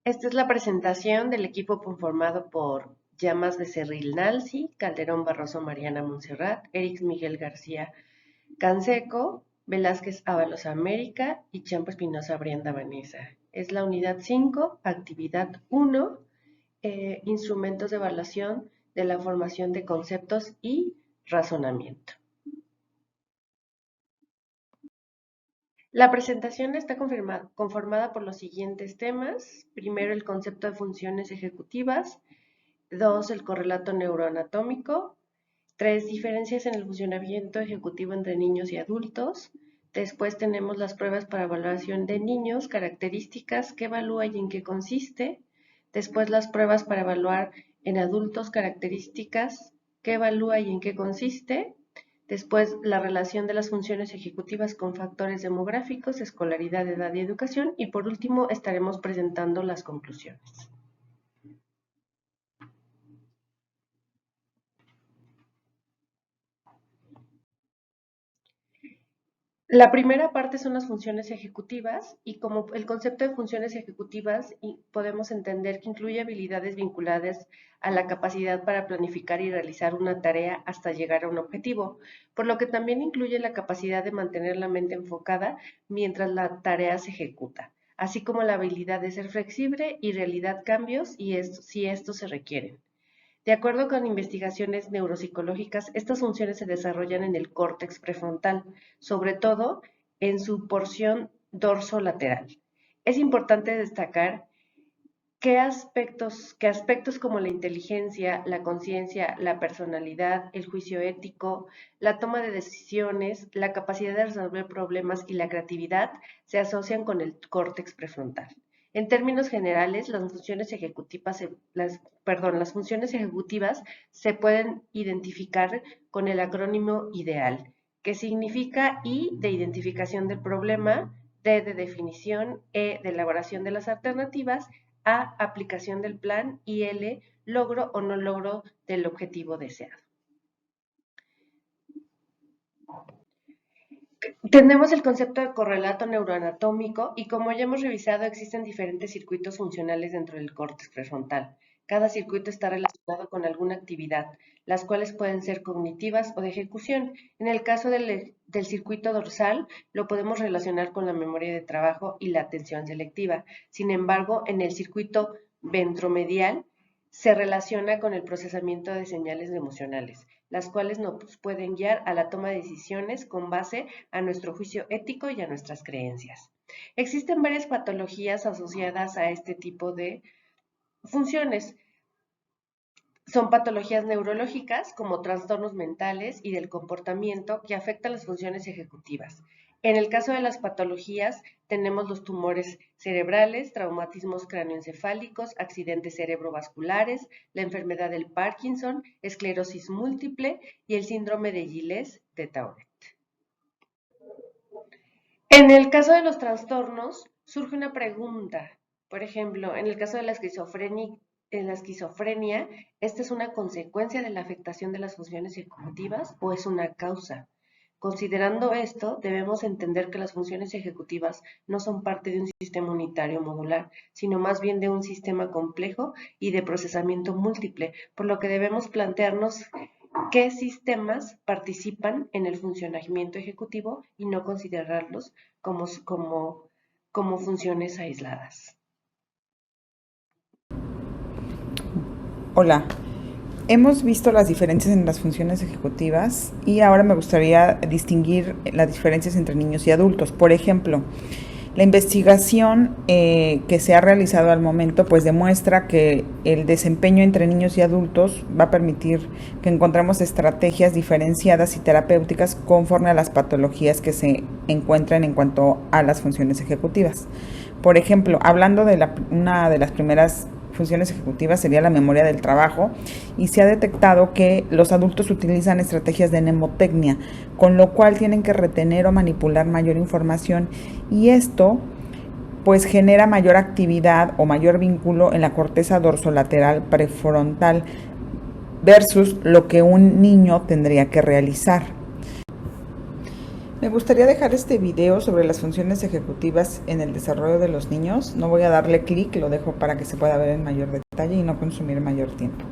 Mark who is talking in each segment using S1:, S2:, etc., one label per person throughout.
S1: Esta es la presentación del equipo conformado por Llamas Becerril Nalci, Calderón Barroso Mariana Montserrat, Eric Miguel García Canseco, Velázquez Ábalos América y Champo Espinosa Brianda Vanessa. Es la unidad 5, actividad 1, instrumentos de evaluación de la formación de conceptos y razonamiento. La presentación está conformada por los siguientes temas. Primero, el concepto de funciones ejecutivas. 2, el correlato neuroanatómico. 3, diferencias en el funcionamiento ejecutivo entre niños y adultos. Después tenemos las pruebas para evaluación de niños, características, qué evalúa y en qué consiste. Después las pruebas para evaluar en adultos, características, qué evalúa y en qué consiste. Después, la relación de las funciones ejecutivas con factores demográficos, escolaridad, edad y educación. Y por último, estaremos presentando las conclusiones. La primera parte son las funciones ejecutivas y como el concepto de funciones ejecutivas podemos entender que incluye habilidades vinculadas a la capacidad para planificar y realizar una tarea hasta llegar a un objetivo, por lo que también incluye la capacidad de mantener la mente enfocada mientras la tarea se ejecuta, así como la habilidad de ser flexible y realizar cambios si estos se requieren. De acuerdo con investigaciones neuropsicológicas, estas funciones se desarrollan en el córtex prefrontal, sobre todo en su porción dorsolateral. Es importante destacar que aspectos como la inteligencia, la conciencia, la personalidad, el juicio ético, la toma de decisiones, la capacidad de resolver problemas y la creatividad se asocian con el córtex prefrontal. En términos generales, las funciones ejecutivas se pueden identificar con el acrónimo IDEAL, que significa I de identificación del problema, D de definición, E de elaboración de las alternativas, A, aplicación del plan y L, logro o no logro del objetivo deseado. Tenemos el concepto de correlato neuroanatómico y como ya hemos revisado existen diferentes circuitos funcionales dentro del córtex prefrontal. Cada circuito está relacionado con alguna actividad, las cuales pueden ser cognitivas o de ejecución. En el caso del circuito dorsal, lo podemos relacionar con la memoria de trabajo y la atención selectiva. Sin embargo, en el circuito ventromedial se relaciona con el procesamiento de señales emocionales, las cuales nos pueden guiar a la toma de decisiones con base a nuestro juicio ético y a nuestras creencias. Existen varias patologías asociadas a este tipo de funciones. Son patologías neurológicas como trastornos mentales y del comportamiento que afectan las funciones ejecutivas. En el caso de las patologías, tenemos los tumores cerebrales, traumatismos cráneoencefálicos, accidentes cerebrovasculares, la enfermedad del Parkinson, esclerosis múltiple y el síndrome de Gilles de Tourette. En el caso de los trastornos, surge una pregunta. Por ejemplo, en el caso de la esquizofrenia, ¿esta es una consecuencia de la afectación de las funciones ejecutivas o es una causa? Considerando esto, debemos entender que las funciones ejecutivas no son parte de un sistema unitario modular, sino más bien de un sistema complejo y de procesamiento múltiple, por lo que debemos plantearnos qué sistemas participan en el funcionamiento ejecutivo y no considerarlos como funciones aisladas.
S2: Hola, hemos visto las diferencias en las funciones ejecutivas y ahora me gustaría distinguir las diferencias entre niños y adultos. Por ejemplo, la investigación que se ha realizado al momento pues demuestra que el desempeño entre niños y adultos va a permitir que encontremos estrategias diferenciadas y terapéuticas conforme a las patologías que se encuentran en cuanto a las funciones ejecutivas. Por ejemplo, hablando de una de las primeras funciones ejecutivas sería la memoria del trabajo y se ha detectado que los adultos utilizan estrategias de mnemotecnia, con lo cual tienen que retener o manipular mayor información y esto pues genera mayor actividad o mayor vínculo en la corteza dorsolateral prefrontal versus lo que un niño tendría que realizar. Me gustaría dejar este video sobre las funciones ejecutivas en el desarrollo de los niños. No voy a darle clic, lo dejo para que se pueda ver en mayor detalle y no consumir mayor tiempo.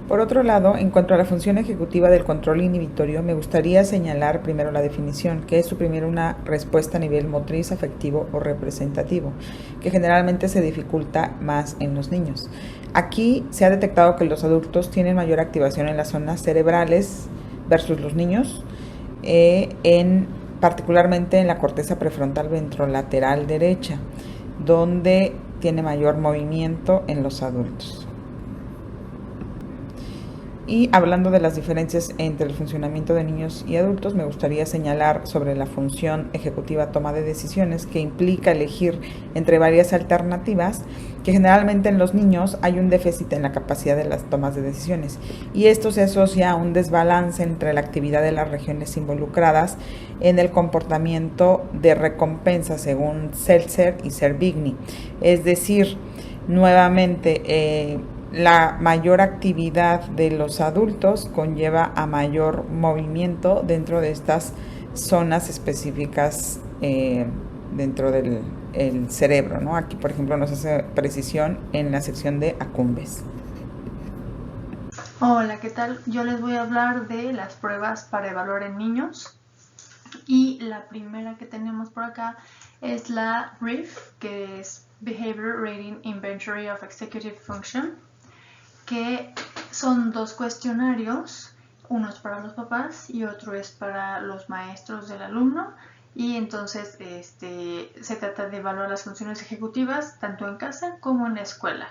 S2: Por otro lado, en cuanto a la función ejecutiva del control inhibitorio, me gustaría señalar primero la definición, que es suprimir una respuesta a nivel motriz, afectivo o representativo, que generalmente se dificulta más en los niños. Aquí se ha detectado que los adultos tienen mayor activación en las zonas cerebrales versus los niños, particularmente en la corteza prefrontal ventrolateral derecha, donde tiene mayor movimiento en los adultos. Y hablando de las diferencias entre el funcionamiento de niños y adultos, me gustaría señalar sobre la función ejecutiva toma de decisiones, que implica elegir entre varias alternativas, que generalmente en los niños hay un déficit en la capacidad de las tomas de decisiones. Y esto se asocia a un desbalance entre la actividad de las regiones involucradas en el comportamiento de recompensa, según Seltzer y Servigni. Es decir, nuevamente, la mayor actividad de los adultos conlleva a mayor movimiento dentro de estas zonas específicas dentro del cerebro, ¿no? Aquí, por ejemplo, nos hace precisión en la sección de acumbes.
S3: Hola, ¿qué tal? Yo les voy a hablar de las pruebas para evaluar en niños. Y la primera que tenemos por acá es la BRIEF, que es Behavior Rating Inventory of Executive Function, que son dos cuestionarios, uno es para los papás y otro es para los maestros del alumno, y entonces se trata de evaluar las funciones ejecutivas tanto en casa como en la escuela.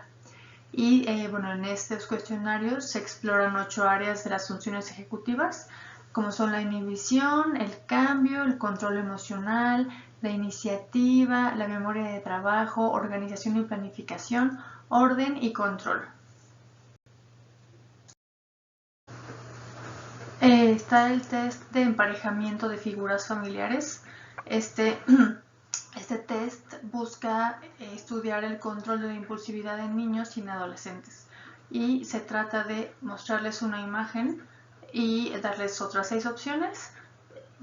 S3: Y bueno, en estos cuestionarios se exploran 8 áreas de las funciones ejecutivas, como son la inhibición, el cambio, el control emocional, la iniciativa, la memoria de trabajo, organización y planificación, orden y control. Está el test de emparejamiento de figuras familiares. Este test busca estudiar el control de la impulsividad en niños y en adolescentes. Y se trata de mostrarles una imagen y darles otras 6 opciones.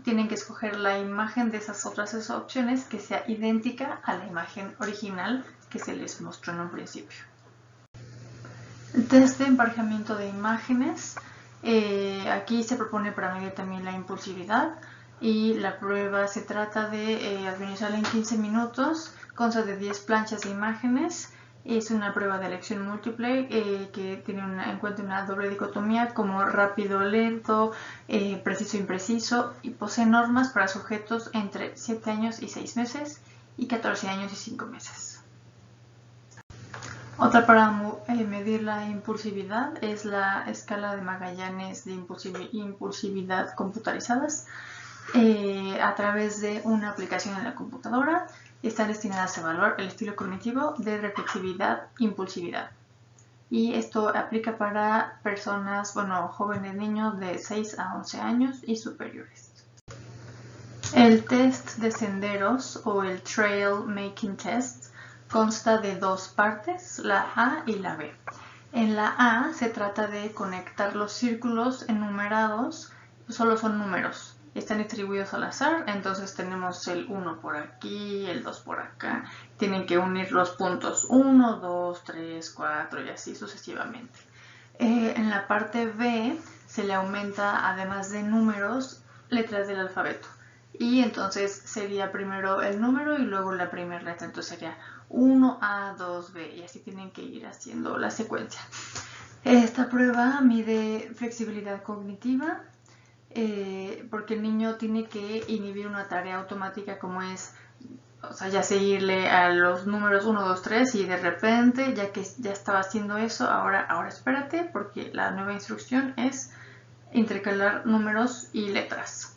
S3: Tienen que escoger la imagen de esas otras 6 opciones que sea idéntica a la imagen original que se les mostró en un principio. El test de emparejamiento de imágenes. Aquí se propone para medir también la impulsividad, y la prueba se trata de administrarla en 15 minutos, consta de 10 planchas de imágenes. Es una prueba de elección múltiple que tiene en cuenta una doble dicotomía como rápido, lento, preciso, impreciso, y posee normas para sujetos entre 7 años y 6 meses y 14 años y 5 meses. Otra para medir la impulsividad es la escala de Magallanes de impulsividad computarizadas a través de una aplicación en la computadora. Están destinadas a evaluar el estilo cognitivo de reflexividad-impulsividad. Y esto aplica para personas, jóvenes niños de 6 a 11 años y superiores. El test de senderos o el Trail Making Test consta de 2 partes, la A y la B. En la A se trata de conectar los círculos enumerados, solo son números, están distribuidos al azar, entonces tenemos el 1 por aquí, el 2 por acá. Tienen que unir los puntos 1, 2, 3, 4 y así sucesivamente. En la parte B se le aumenta, además de números, letras del alfabeto. Y entonces sería primero el número y luego la primera letra, entonces sería 1A, 2B, y así tienen que ir haciendo la secuencia. Esta prueba mide flexibilidad cognitiva, porque el niño tiene que inhibir una tarea automática como es, ya seguirle a los números 1, 2, 3, y de repente, ya que ya estaba haciendo eso, ahora espérate, porque la nueva instrucción es intercalar números y letras.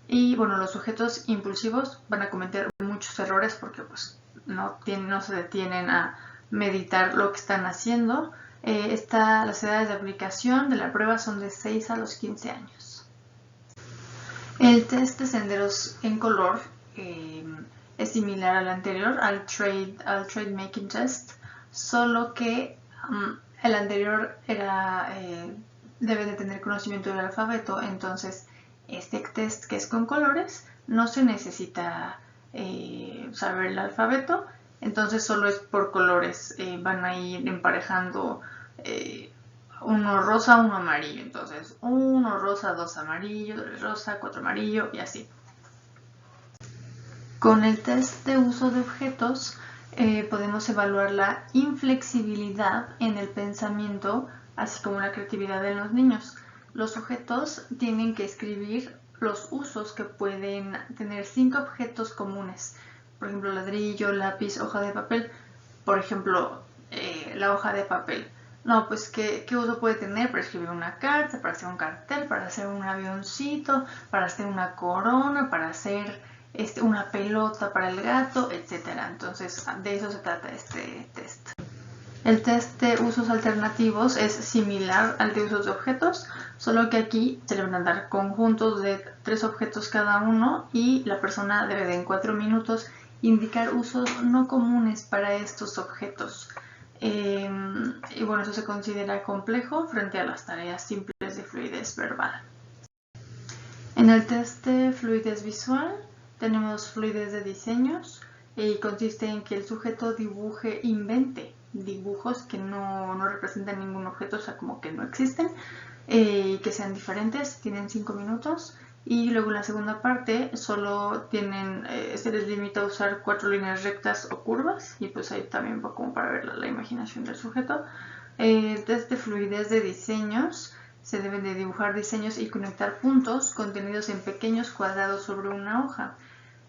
S3: Y bueno, los sujetos impulsivos van a cometer muchos errores porque pues no se detienen a meditar lo que están haciendo. Las edades de aplicación de la prueba son de 6 a los 15 años. El test de senderos en color es similar al anterior, al Trade Making Test, solo que el anterior debe de tener conocimiento del alfabeto, entonces este test que es con colores no se necesita saber el alfabeto, entonces solo es por colores, van a ir emparejando uno rosa, uno amarillo, entonces 1 rosa, 2 amarillo, 3 rosa, 4 amarillo y así. Con el test de uso de objetos podemos evaluar la inflexibilidad en el pensamiento, así como la creatividad de los niños. Los sujetos tienen que escribir los usos que pueden tener 5 objetos comunes. Por ejemplo, ladrillo, lápiz, hoja de papel. Por ejemplo, la hoja de papel. No, pues ¿qué uso puede tener? Para escribir una carta, para hacer un cartel, para hacer un avioncito, para hacer una corona, para hacer una pelota para el gato, etcétera. Entonces, de eso se trata este test. El test de usos alternativos es similar al de usos de objetos, solo que aquí se le van a dar conjuntos de 3 objetos cada uno y la persona debe de en 4 minutos indicar usos no comunes para estos objetos. Y bueno, eso se considera complejo frente a las tareas simples de fluidez verbal. En el test de fluidez visual tenemos fluidez de diseños y consiste en que el sujeto invente dibujos que no representan ningún objeto, o sea, como que no existen, y que sean diferentes, tienen 5 minutos. Y luego en la segunda parte solo se les limita a usar 4 líneas rectas o curvas, y pues ahí también va como para ver la imaginación del sujeto. Desde fluidez de diseños se deben de dibujar diseños y conectar puntos contenidos en pequeños cuadrados sobre una hoja.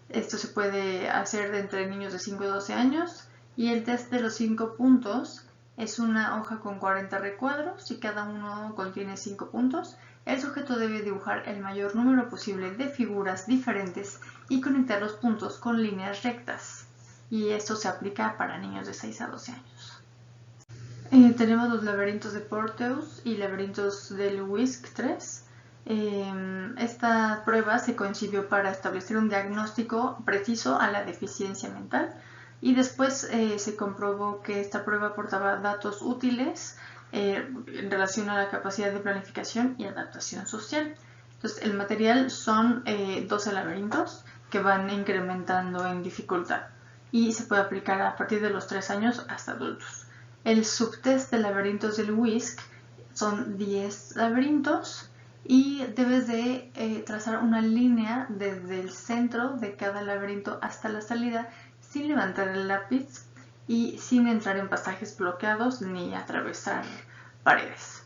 S3: Esto se puede hacer entre niños de 5 a 12 años y el test de los 5 puntos es una hoja con 40 recuadros y cada uno contiene 5 puntos. El sujeto debe dibujar el mayor número posible de figuras diferentes y conectar los puntos con líneas rectas. Y esto se aplica para niños de 6 a 12 años. Tenemos los laberintos de Porteus y laberintos del WISC-3. Esta prueba se concibió para establecer un diagnóstico preciso a la deficiencia mental y después se comprobó que esta prueba aportaba datos útiles en relación a la capacidad de planificación y adaptación social. Entonces, el material son 12 laberintos que van incrementando en dificultad y se puede aplicar a partir de los 3 años hasta adultos. El subtest de laberintos del WISC son 10 laberintos y debes de trazar una línea desde el centro de cada laberinto hasta la salida sin levantar el lápiz y sin entrar en pasajes bloqueados ni atravesar paredes.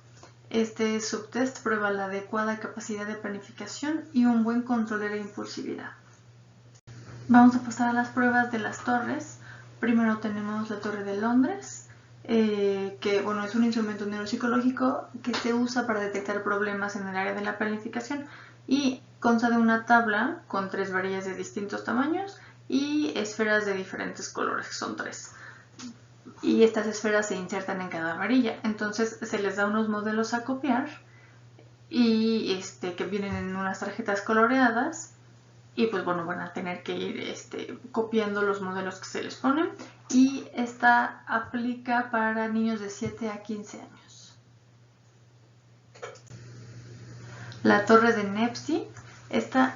S3: Este subtest prueba la adecuada capacidad de planificación y un buen control de la impulsividad. Vamos a pasar a las pruebas de las torres. Primero tenemos la Torre de Londres, que bueno, es un instrumento neuropsicológico que se usa para detectar problemas en el área de la planificación y consta de una tabla con 3 varillas de distintos tamaños y esferas de diferentes colores, que son 3. Y estas esferas se insertan en cada varilla, entonces se les da unos modelos a copiar y que vienen en unas tarjetas coloreadas. Y pues bueno, van a tener que ir copiando los modelos que se les ponen. Y esta aplica para niños de 7 a 15 años. La torre de Nepsi. Esta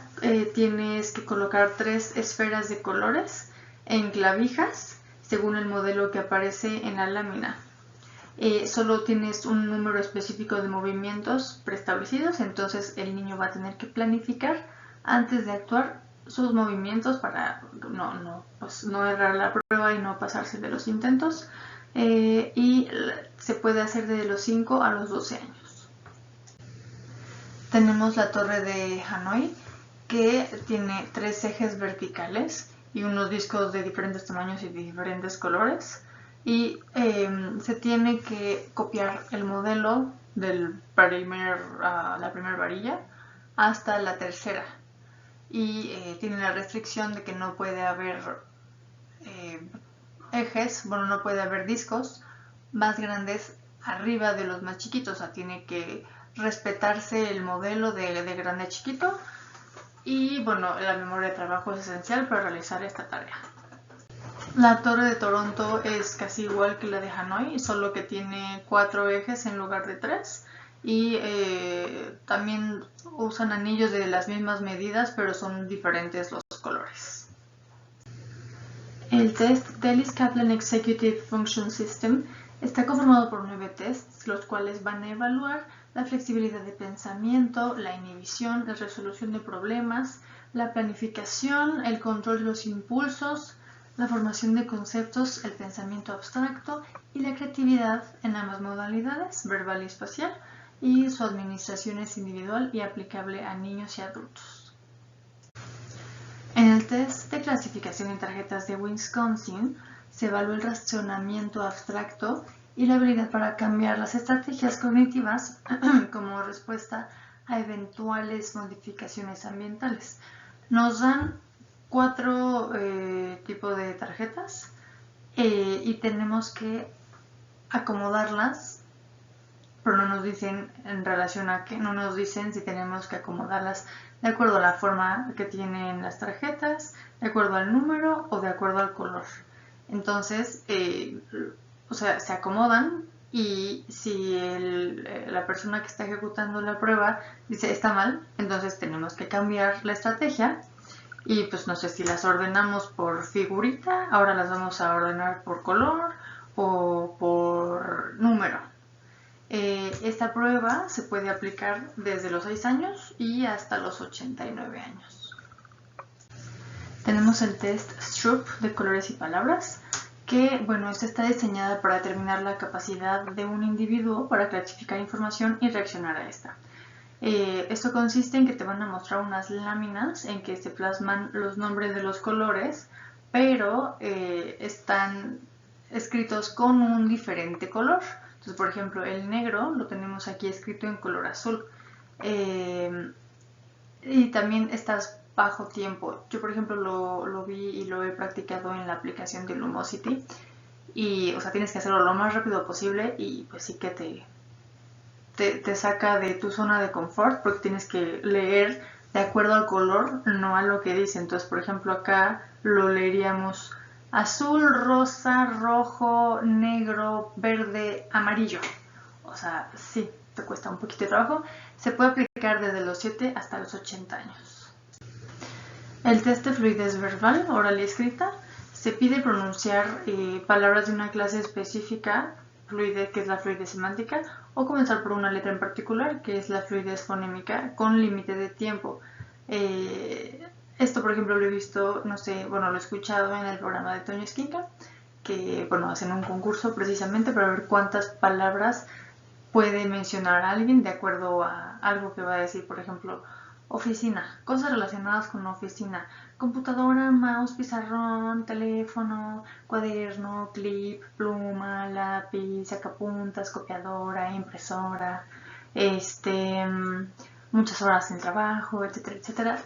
S3: tienes que colocar 3 esferas de colores en clavijas según el modelo que aparece en la lámina. Solo tienes un número específico de movimientos preestablecidos, entonces el niño va a tener que planificar antes de actuar sus movimientos para no errar la prueba y no pasarse de los intentos. Y se puede hacer desde los 5 a los 12 años. Tenemos la torre de Hanoi, que tiene 3 ejes verticales y unos discos de diferentes tamaños y de diferentes colores. Y se tiene que copiar el modelo de la primera varilla hasta la tercera. Y tiene la restricción de que no puede haber no puede haber discos más grandes arriba de los más chiquitos, o sea, tiene que respetarse el modelo de grande a chiquito. Y bueno, la memoria de trabajo es esencial para realizar esta tarea. La torre de Toronto es casi igual que la de Hanoi, solo que tiene 4 ejes en lugar de 3. y también usan anillos de las mismas medidas, pero son diferentes los colores. El test Dellis-Kaplan Executive Function System está conformado por 9 tests, los cuales van a evaluar la flexibilidad de pensamiento, la inhibición, la resolución de problemas, la planificación, el control de los impulsos, la formación de conceptos, el pensamiento abstracto y la creatividad en ambas modalidades, verbal y espacial, y su administración es individual y aplicable a niños y adultos. En el test de clasificación en tarjetas de Wisconsin se evaluó el razonamiento abstracto y la habilidad para cambiar las estrategias cognitivas como respuesta a eventuales modificaciones ambientales. Nos dan 4 tipos de tarjetas y tenemos que acomodarlas, pero no nos dicen en relación a qué, no nos dicen si tenemos que acomodarlas de acuerdo a la forma que tienen las tarjetas, de acuerdo al número o de acuerdo al color. Entonces, se acomodan y si la persona que está ejecutando la prueba dice está mal, entonces tenemos que cambiar la estrategia. Y pues no sé si las ordenamos por figurita, ahora las vamos a ordenar por color o por número. Esta prueba se puede aplicar desde los 6 años y hasta los 89 años. Tenemos el test Stroop de colores y palabras, que esta está diseñada para determinar la capacidad de un individuo para clasificar información y reaccionar a esta. Esto consiste en que te van a mostrar unas láminas en que se plasman los nombres de los colores, pero están escritos con un diferente color. Entonces, por ejemplo, el negro lo tenemos aquí escrito en color azul. Y también estás bajo tiempo. Yo, por ejemplo, lo vi y lo he practicado en la aplicación de Lumosity. Y, tienes que hacerlo lo más rápido posible y pues sí que te saca de tu zona de confort porque tienes que leer de acuerdo al color, no a lo que dice. Entonces, por ejemplo, acá lo leeríamos azul, rosa, rojo, negro, verde, amarillo. Sí, te cuesta un poquito de trabajo. Se puede aplicar desde los 7 hasta los 80 años. El test de fluidez verbal, oral y escrita, se pide pronunciar palabras de una clase específica, fluidez, que es la fluidez semántica, o comenzar por una letra en particular, que es la fluidez fonémica, con límite de tiempo. Esto, por ejemplo, lo he visto, lo he escuchado en el programa de Toño Esquinca, que, hacen un concurso precisamente para ver cuántas palabras puede mencionar a alguien de acuerdo a algo que va a decir, por ejemplo, oficina, cosas relacionadas con oficina, computadora, mouse, pizarrón, teléfono, cuaderno, clip, pluma, lápiz, sacapuntas, copiadora, impresora, muchas horas en trabajo, etcétera, etcétera.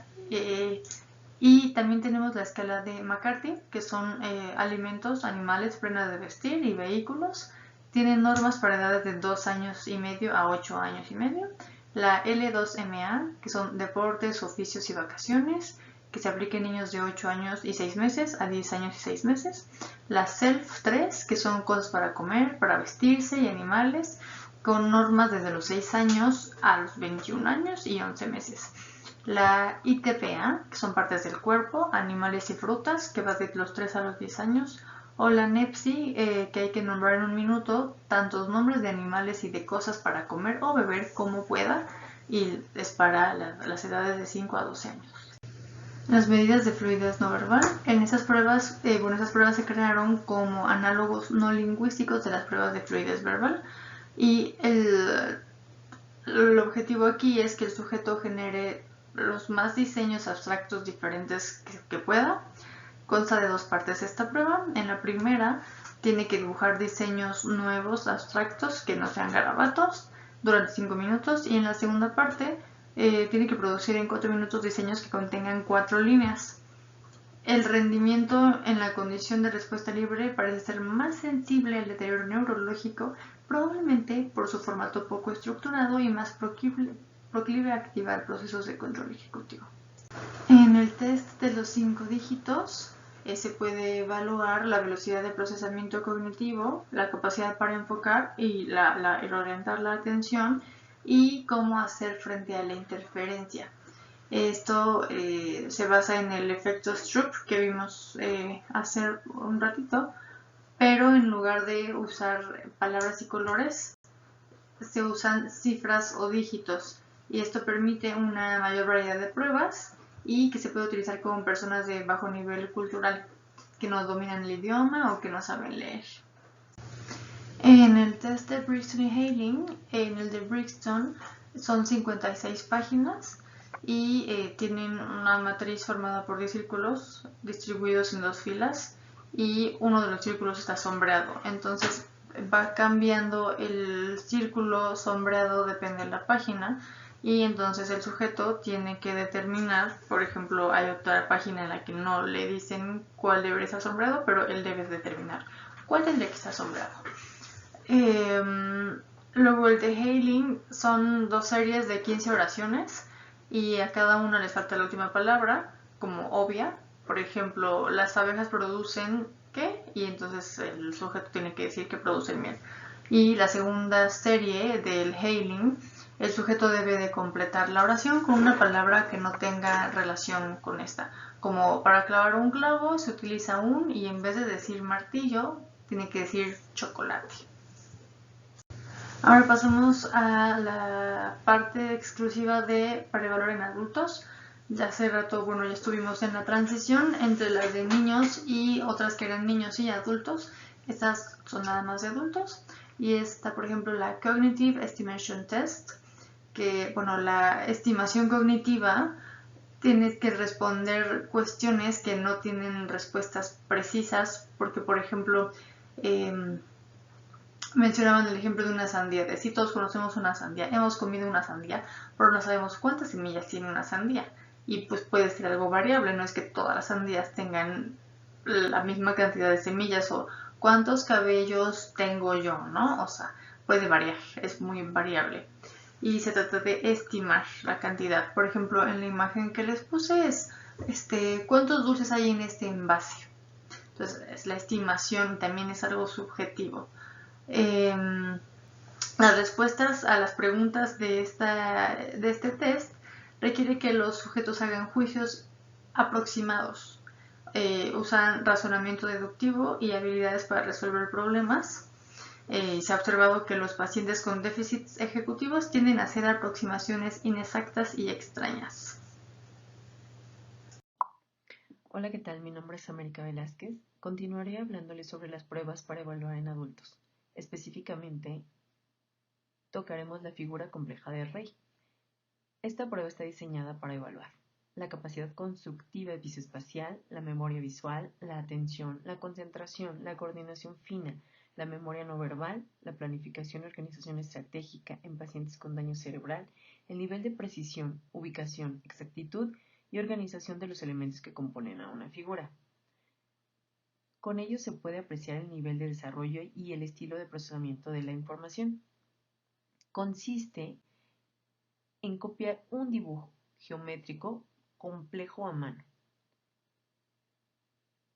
S3: Y también tenemos la escala de McCarthy, que son alimentos, animales, prendas de vestir y vehículos. Tienen normas para edades de 2 años y medio a 8 años y medio. La L2MA, que son deportes, oficios y vacaciones, que se aplica en niños de 8 años y 6 meses a 10 años y 6 meses. La SELF 3, que son cosas para comer, para vestirse y animales, con normas desde los 6 años a los 21 años y 11 meses. La ITPA, que son partes del cuerpo, animales y frutas, que va de los 3 a los 10 años. O la NEPSI, que hay que nombrar en un minuto tantos nombres de animales y de cosas para comer o beber como pueda, y es para las edades de 5 a 12 años. Las medidas de fluidez no verbal. En esas pruebas, esas pruebas se crearon como análogos no lingüísticos de las pruebas de fluidez verbal, y el objetivo aquí es que el sujeto genere los más diseños abstractos diferentes que pueda. Consta de 2 partes esta prueba. En la primera tiene que dibujar diseños nuevos, abstractos, que no sean garabatos, durante 5 minutos. Y en la segunda parte tiene que producir en 4 minutos diseños que contengan 4 líneas. El rendimiento en la condición de respuesta libre parece ser más sensible al deterioro neurológico, probablemente por su formato poco estructurado y más proclive a activar procesos de control ejecutivo. En el test de los 5 dígitos se puede evaluar la velocidad de procesamiento cognitivo, la capacidad para enfocar y el orientar la atención, y cómo hacer frente a la interferencia. Esto se basa en el efecto Stroop que vimos hace un ratito, pero en lugar de usar palabras y colores, se usan cifras o dígitos, y esto permite una mayor variedad de pruebas y que se puede utilizar con personas de bajo nivel cultural que no dominan el idioma o que no saben leer. En el test de Brixton y Hailing, en el de Brixton son 56 páginas y tienen una matriz formada por 10 círculos distribuidos en 2 filas, y uno de los círculos está sombreado. Entonces va cambiando el círculo sombreado, depende de la página, y entonces el sujeto tiene que determinar, por ejemplo, hay otra página en la que no le dicen cuál debería estar sombreado, pero él debe determinar cuál tendría que estar sombreado. Luego el de Hailing son 2 series de 15 oraciones y a cada una les falta la última palabra, como obvia. Por ejemplo, las abejas producen ¿qué? Y entonces el sujeto tiene que decir que producen miel. Y la segunda serie del Hailing, el sujeto debe de completar la oración con una palabra que no tenga relación con esta. Como para clavar un clavo se utiliza un, y en vez de decir martillo, tiene que decir chocolate. Ahora pasamos a la parte exclusiva de para evaluar en adultos. Ya hace rato, ya estuvimos en la transición entre las de niños y otras que eran niños y adultos. Estas son nada más de adultos. Y está, por ejemplo, la Cognitive Estimation Test, que, la estimación cognitiva tienes que responder cuestiones que no tienen respuestas precisas, porque, por ejemplo, mencionaban el ejemplo de una sandía, de si todos conocemos una sandía, hemos comido una sandía, pero no sabemos cuántas semillas tiene una sandía. Y pues puede ser algo variable, no es que todas las sandías tengan la misma cantidad de semillas, o cuántos cabellos tengo yo, ¿no? O sea, puede variar, es muy variable. Y se trata de estimar la cantidad. Por ejemplo, en la imagen que les puse es, ¿cuántos dulces hay en este envase? Entonces, la estimación también es algo subjetivo. Las respuestas a las preguntas de este test requiere que los sujetos hagan juicios aproximados, usan razonamiento deductivo y habilidades para resolver problemas. Se ha observado que los pacientes con déficits ejecutivos tienden a hacer aproximaciones inexactas y extrañas.
S4: Hola, ¿qué tal? Mi nombre es América Velázquez. Continuaré hablándoles sobre las pruebas para evaluar en adultos. Específicamente, tocaremos la figura compleja de Rey. Esta prueba está diseñada para evaluar la capacidad constructiva visoespacial, la memoria visual, la atención, la concentración, la coordinación fina, la memoria no verbal, la planificación y organización estratégica en pacientes con daño cerebral, el nivel de precisión, ubicación, exactitud y organización de los elementos que componen a una figura. Con ello se puede apreciar el nivel de desarrollo y el estilo de procesamiento de la información. Consiste en copiar un dibujo geométrico complejo a mano.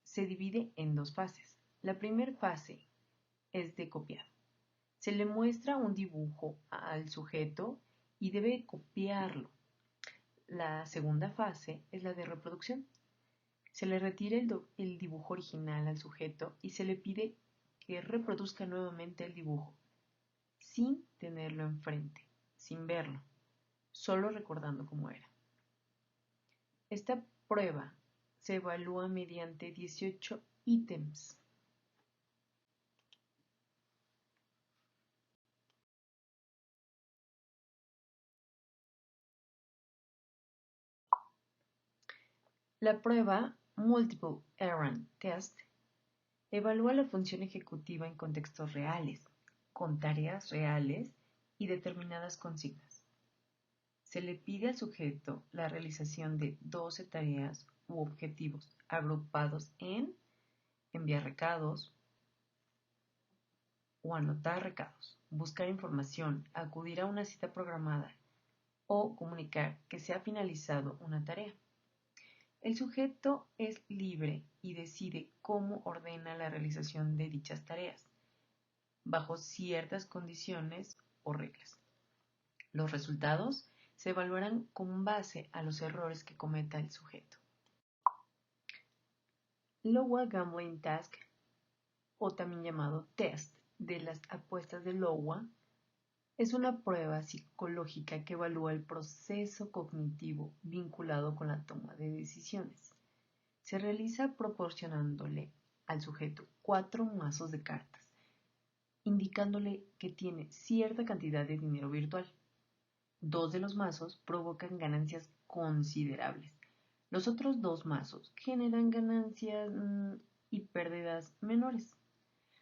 S4: Se divide en 2 fases. La primera fase es de copiado. Se le muestra un dibujo al sujeto y debe copiarlo. La segunda fase es la de reproducción. Se le retira el dibujo original al sujeto y se le pide que reproduzca nuevamente el dibujo, sin tenerlo enfrente, sin verlo, solo recordando cómo era. Esta prueba se evalúa mediante 18 ítems. La prueba Multiple Errand Test evalúa la función ejecutiva en contextos reales, con tareas reales y determinadas consignas. Se le pide al sujeto la realización de 12 tareas u objetivos agrupados en enviar recados o anotar recados, buscar información, acudir a una cita programada o comunicar que se ha finalizado una tarea. El sujeto es libre y decide cómo ordena la realización de dichas tareas, bajo ciertas condiciones o reglas. Los resultados se evaluarán con base a los errores que cometa el sujeto. Iowa Gambling Task, o también llamado test de las apuestas de Iowa, es una prueba psicológica que evalúa el proceso cognitivo vinculado con la toma de decisiones. Se realiza proporcionándole al sujeto 4 mazos de cartas, indicándole que tiene cierta cantidad de dinero virtual. 2 de los mazos provocan ganancias considerables. Los otros 2 mazos generan ganancias y pérdidas menores.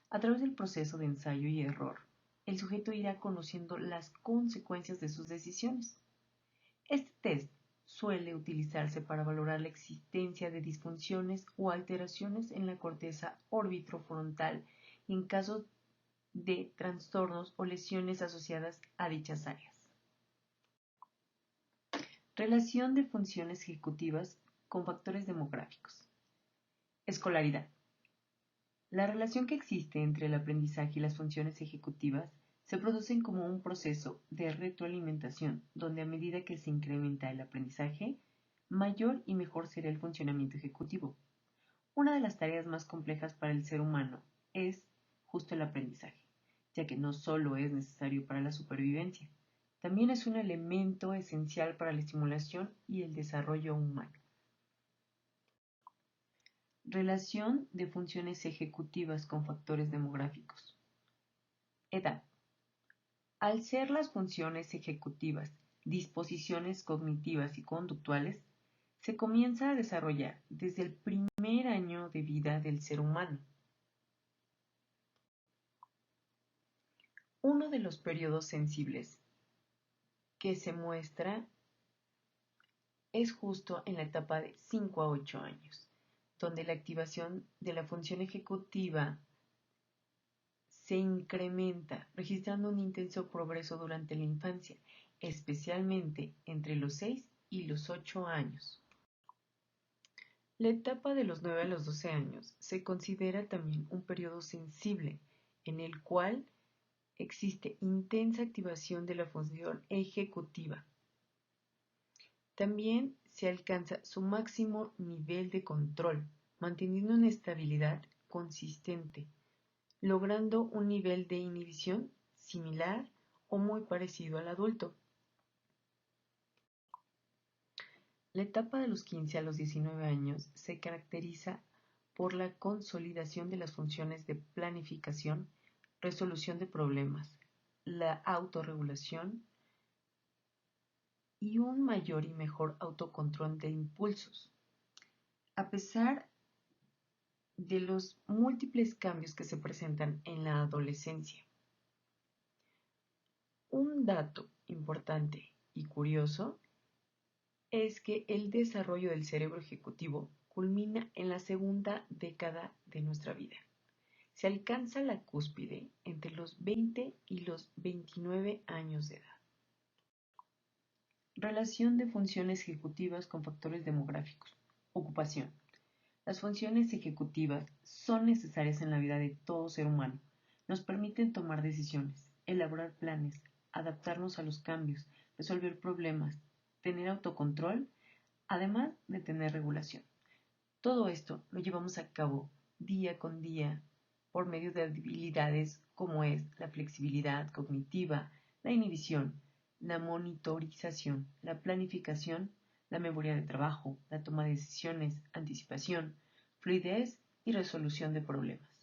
S4: A través del proceso de ensayo y error, el sujeto irá conociendo las consecuencias de sus decisiones. Este test suele utilizarse para valorar la existencia de disfunciones o alteraciones en la corteza orbitofrontal y en caso de trastornos o lesiones asociadas a dichas áreas. Relación de funciones ejecutivas con factores demográficos. Escolaridad. La relación que existe entre el aprendizaje y las funciones ejecutivas se producen como un proceso de retroalimentación, donde a medida que se incrementa el aprendizaje, mayor y mejor será el funcionamiento ejecutivo. Una de las tareas más complejas para el ser humano es justo el aprendizaje, ya que no solo es necesario para la supervivencia, también es un elemento esencial para la estimulación y el desarrollo humano. Relación de funciones ejecutivas con factores demográficos. Edad. Al ser las funciones ejecutivas disposiciones cognitivas y conductuales, se comienza a desarrollar desde el primer año de vida del ser humano. Uno de los periodos sensibles que se muestra es justo en la etapa de 5 a 8 años, donde la activación de la función ejecutiva se incrementa, registrando un intenso progreso durante la infancia, especialmente entre los 6 y los 8 años. La etapa de los 9 a los 12 años se considera también un periodo sensible, en el cual existe intensa activación de la función ejecutiva. También se alcanza su máximo nivel de control, manteniendo una estabilidad consistente, logrando un nivel de inhibición similar o muy parecido al adulto. La etapa de los 15 a los 19 años se caracteriza por la consolidación de las funciones de planificación, resolución de problemas, la autorregulación y un mayor y mejor autocontrol de impulsos. A pesar de los múltiples cambios que se presentan en la adolescencia. Un dato importante y curioso es que el desarrollo del cerebro ejecutivo culmina en la segunda década de nuestra vida. Se alcanza la cúspide entre los 20 y los 29 años de edad. Relación de funciones ejecutivas con factores demográficos. Ocupación. Las funciones ejecutivas son necesarias en la vida de todo ser humano. Nos permiten tomar decisiones, elaborar planes, adaptarnos a los cambios, resolver problemas, tener autocontrol, además de tener regulación. Todo esto lo llevamos a cabo día con día por medio de habilidades como es la flexibilidad cognitiva, la inhibición, la monitorización, la planificación, la memoria de trabajo, la toma de decisiones, anticipación, fluidez y resolución de problemas.